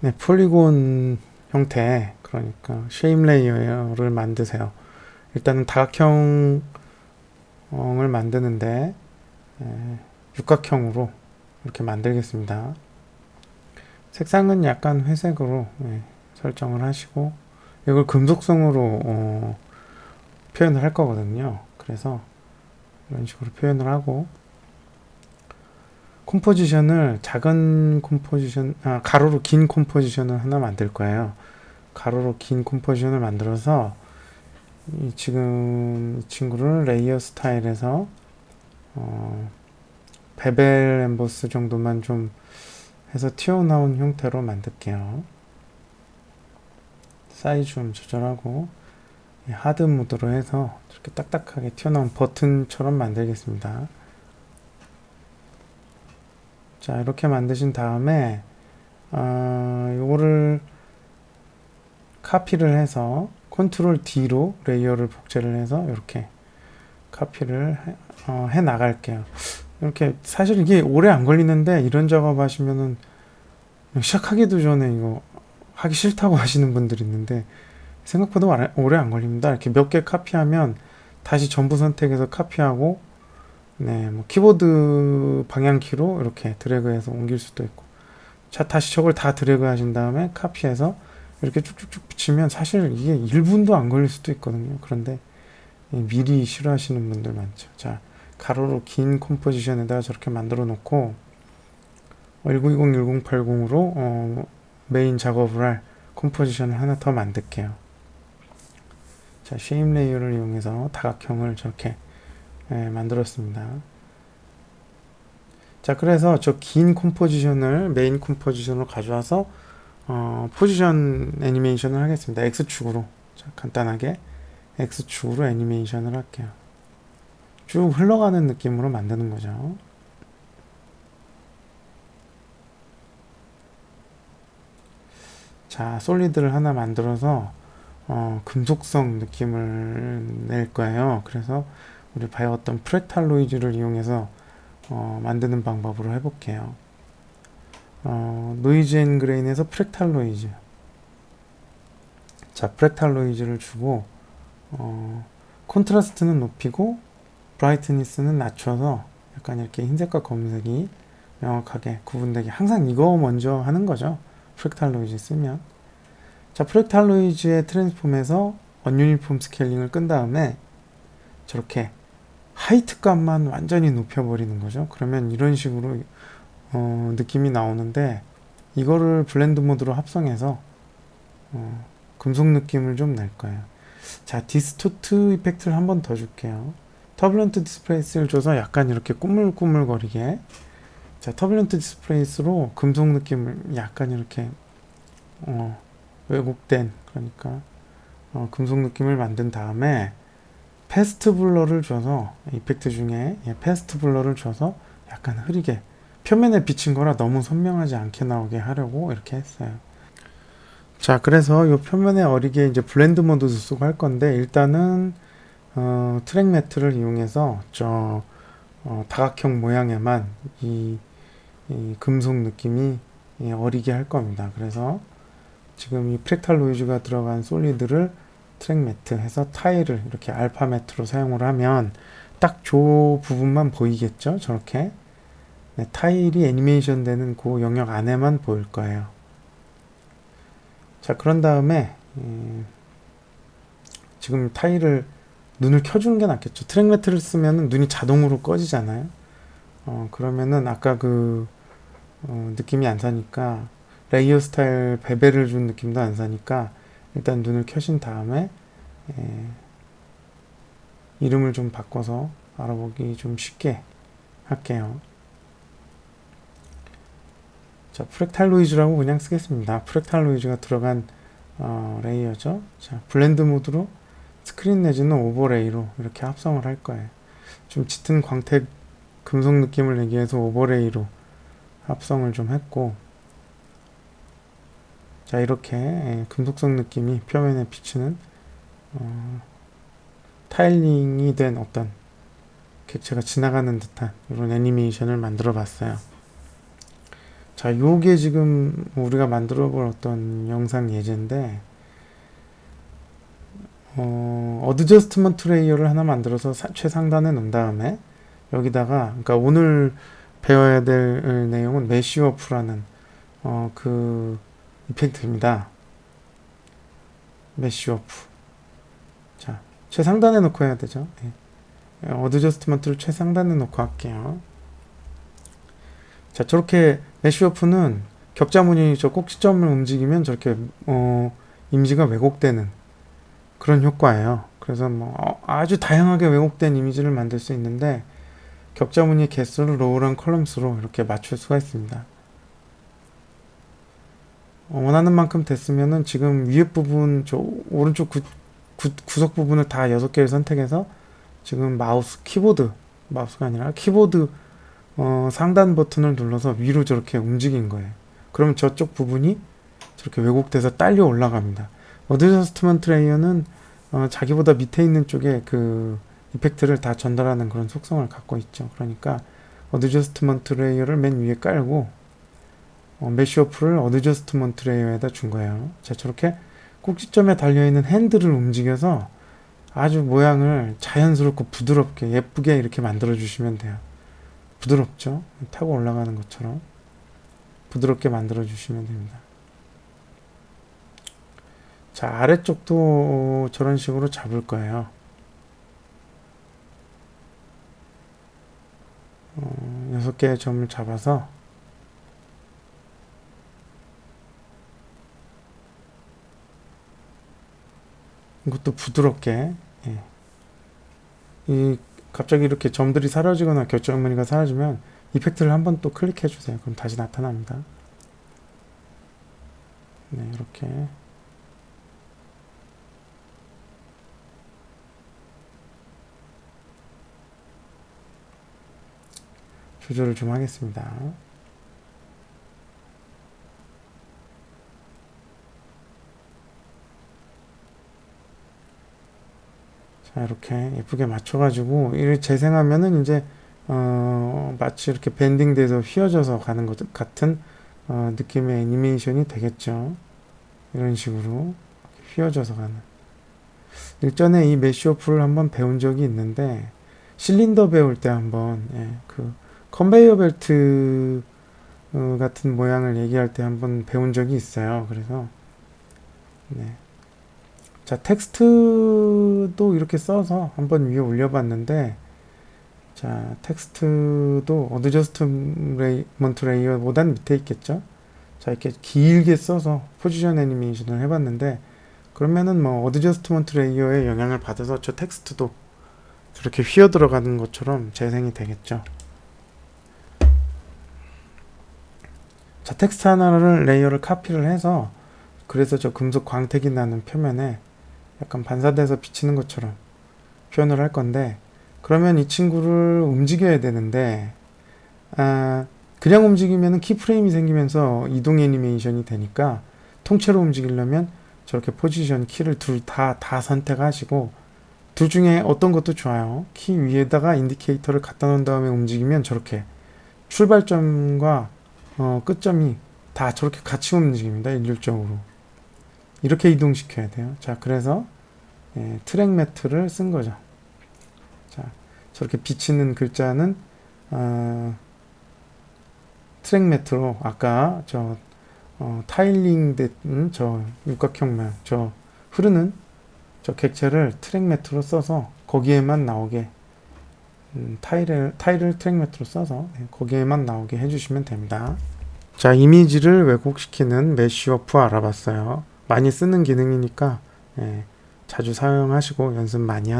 네, 폴리곤 형태, 그러니까 쉐임 레이어를 만드세요. 일단은 다각형을 만드는데 육각형으로 이렇게 만들겠습니다. 색상은 약간 회색으로 설정을 하시고, 이걸 금속성으로 표현을 할 거거든요. 그래서 이런 식으로 표현을 하고, 컴포지션을 작은 컴포지션, 가로로 긴 컴포지션을 하나 만들 거예요. 가로로 긴 컴포지션을 만들어서 지금 이 친구를 레이어 스타일에서 어, 베벨 엠보스 정도만 좀 해서 튀어나온 형태로 만들게요. 사이즈 좀 조절하고 하드 모드로 해서 이렇게 딱딱하게 튀어나온 버튼처럼 만들겠습니다. 자, 이렇게 만드신 다음에 요거를 카피를 해서 컨트롤 D로 레이어를 복제를 해서 이렇게 카피를 해 나갈게요. 이렇게 사실 이게 오래 안 걸리는데, 이런 작업 하시면은 시작하기도 전에 이거 하기 싫다고 하시는 분들이 있는데 생각보다 오래 안 걸립니다. 이렇게 몇 개 카피하면 다시 전부 선택해서 카피하고, 네, 뭐 키보드 방향키로 이렇게 드래그해서 옮길 수도 있고, 자, 다시 저걸 다 드래그 하신 다음에 카피해서 이렇게 쭉쭉쭉 붙이면 사실 이게 1분도 안 걸릴 수도 있거든요. 그런데 미리 싫어하시는 분들 많죠. 자, 가로로 긴 컴포지션에다가 저렇게 만들어 놓고 1920-1080으로 메인 작업을 할 컴포지션을 하나 더 만들게요. 자, 쉐임 레이어를 이용해서 다각형을 저렇게 만들었습니다. 자, 그래서 저 긴 컴포지션을 메인 컴포지션으로 가져와서 포지션 애니메이션을 하겠습니다. X축으로. 자, 간단하게 X축으로 애니메이션을 할게요. 쭉 흘러가는 느낌으로 만드는 거죠. 자, 솔리드를 하나 만들어서 금속성 느낌을 낼 거예요. 그래서 우리 배웠던 프랙탈로이즈를 이용해서 만드는 방법으로 해볼게요. 노이즈 앤 그레인에서 프랙탈로이즈. 자, 프랙탈로이즈를 주고 콘트라스트는 높이고 브라이트니스는 낮춰서 약간 이렇게 흰색과 검은색이 명확하게 구분되게, 항상 이거 먼저 하는 거죠. 프랙탈로이즈 쓰면. 자, 프랙탈로이즈의 트랜스폼에서 언유니폼 스케일링을 끈 다음에 저렇게 하이트 값만 완전히 높여버리는 거죠. 그러면 이런 식으로 느낌이 나오는데, 이거를 블렌드 모드로 합성해서 금속 느낌을 좀 낼 거예요. 자, 디스토트 이펙트를 한 번 더 줄게요. 터뷸런트 디스플레이스를 줘서 약간 이렇게 꾸물꾸물거리게. 자, 터뷸런트 디스플레이스로 금속 느낌을 약간 이렇게 왜곡된, 그러니까 금속 느낌을 만든 다음에 패스트 블러를 줘서, 이펙트 중에 패스트 블러를 줘서 약간 흐리게, 표면에 비친 거라 너무 선명하지 않게 나오게 하려고 이렇게 했어요. 자, 그래서 이 표면에 어리게 이제 블렌드 모드도 쓰고 할 건데, 일단은 트랙 매트를 이용해서 다각형 모양에만 이, 이 금속 느낌이 어리게 할 겁니다. 그래서 지금 이 프랙탈 노이즈가 들어간 솔리드를 트랙 매트 해서 타일을 이렇게 알파 매트로 사용을 하면 딱 저 부분만 보이겠죠? 저렇게. 네, 타일이 애니메이션 되는 그 영역 안에만 보일 거예요. 자, 그런 다음에 지금 타일을, 눈을 켜주는 게 낫겠죠. 트랙 매트를 쓰면 눈이 자동으로 꺼지잖아요. 그러면은 아까 느낌이 안 사니까, 레이어 스타일 베벨을 준 느낌도 안 사니까 일단 눈을 켜신 다음에 에, 이름을 좀 바꿔서 알아보기 좀 쉽게 할게요. 자, 프랙탈로이즈라고 그냥 쓰겠습니다. 프랙탈로이즈가 들어간 레이어죠. 자, 블렌드 모드로 스크린 내지는 오버레이로 이렇게 합성을 할 거예요. 좀 짙은 광택 금속 느낌을 내기 위해서 오버레이로 합성을 좀 했고, 자, 이렇게 금속성 느낌이 표면에 비치는 타일링이 된 어떤 객체가 지나가는 듯한 이런 애니메이션을 만들어 봤어요. 자, 요게 지금 우리가 만들어 볼 어떤 영상 예제인데, 어드저스트먼트 레이어를 하나 만들어서 최상단에 놓은 다음에 여기다가, 그러니까 오늘 배워야 될 내용은 메쉬워프라는 그 이펙트입니다. 메쉬워프. 자, 최상단에 놓고 해야 되죠. 예. 어드저스트먼트를 최상단에 놓고 할게요. 자, 저렇게 메쉬워프는 격자무늬 저 꼭지점을 움직이면 저렇게 이미지가 왜곡되는 그런 효과예요. 그래서 뭐 아주 다양하게 왜곡된 이미지를 만들 수 있는데 격자무늬 개수를 로우랑 컬럼수로 이렇게 맞출 수가 있습니다. 원하는 만큼 됐으면은 지금 위에 부분 저 오른쪽 구석 부분을 다 6개를 선택해서 지금 마우스가 아니라 키보드 상단 버튼을 눌러서 위로 저렇게 움직인 거예요. 그러면 저쪽 부분이 저렇게 왜곡돼서 딸려 올라갑니다. 어드저스트먼트 레이어는 자기보다 밑에 있는 쪽에 그 이펙트를 다 전달하는 그런 속성을 갖고 있죠. 그러니까 어드저스트먼트 레이어를 맨 위에 깔고 메쉬워프를 어드저스트먼트 레이어에다 준 거예요. 자, 저렇게 꼭지점에 달려있는 핸들을 움직여서 아주 모양을 자연스럽고 부드럽게 예쁘게 이렇게 만들어 주시면 돼요. 부드럽죠? 타고 올라가는 것처럼 부드럽게 만들어 주시면 됩니다. 자, 아래쪽도 저런 식으로 잡을 거예요. 6개의 점을 잡아서 이것도 부드럽게, 예. 갑자기 이렇게 점들이 사라지거나 격자무늬가 사라지면 이펙트를 한번 또 클릭해 주세요. 그럼 다시 나타납니다. 네, 이렇게 조절을 좀 하겠습니다. 자, 이렇게 예쁘게 맞춰가지고 이를 재생하면은 이제 마치 이렇게 밴딩돼서 휘어져서 가는 것 같은 느낌의 애니메이션이 되겠죠. 이런 식으로 휘어져서 가는. 일전에 이 메쉬워프를 한번 배운 적이 있는데 실린더 배울 때 한번 그 컨베이어 벨트 같은 모양을 얘기할 때 한번 배운 적이 있어요. 그래서 네. 자, 텍스트도 이렇게 써서 한번 위에 올려봤는데, 자, 텍스트도 어드저스트먼트 레이어보단 밑에 있겠죠. 자, 이렇게 길게 써서 포지션 애니메이션을 해봤는데, 그러면은 뭐 어드저스트먼트 레이어의 영향을 받아서 저 텍스트도 저렇게 휘어 들어가는 것처럼 재생이 되겠죠. 자, 텍스트 하나를 레이어를 카피를 해서 그래서 저 금속 광택이 나는 표면에 약간 반사돼서 비치는 것처럼 표현을 할 건데, 그러면 이 친구를 움직여야 되는데 그냥 움직이면 키프레임이 생기면서 이동 애니메이션이 되니까 통째로 움직이려면 저렇게 포지션 키를 둘 다 선택하시고, 둘 중에 어떤 것도 좋아요. 키 위에다가 인디케이터를 갖다 놓은 다음에 움직이면 저렇게 출발점과 끝점이 다 저렇게 같이 움직입니다. 일률적으로. 이렇게 이동시켜야 돼요. 자, 그래서 트랙 매트를 쓴 거죠. 자, 저렇게 비치는 글자는 트랙 매트로 아까 저 타일링 된 저 육각형 모양, 저 흐르는 저 객체를 트랙 매트로 써서 거기에만 나오게 타일을 트랙 매트로 써서 거기에만 나오게 해주시면 됩니다. 자, 이미지를 왜곡시키는 메쉬워프 알아봤어요. 많이 쓰는 기능이니까 자주 사용하시고 연습 많이 하세요.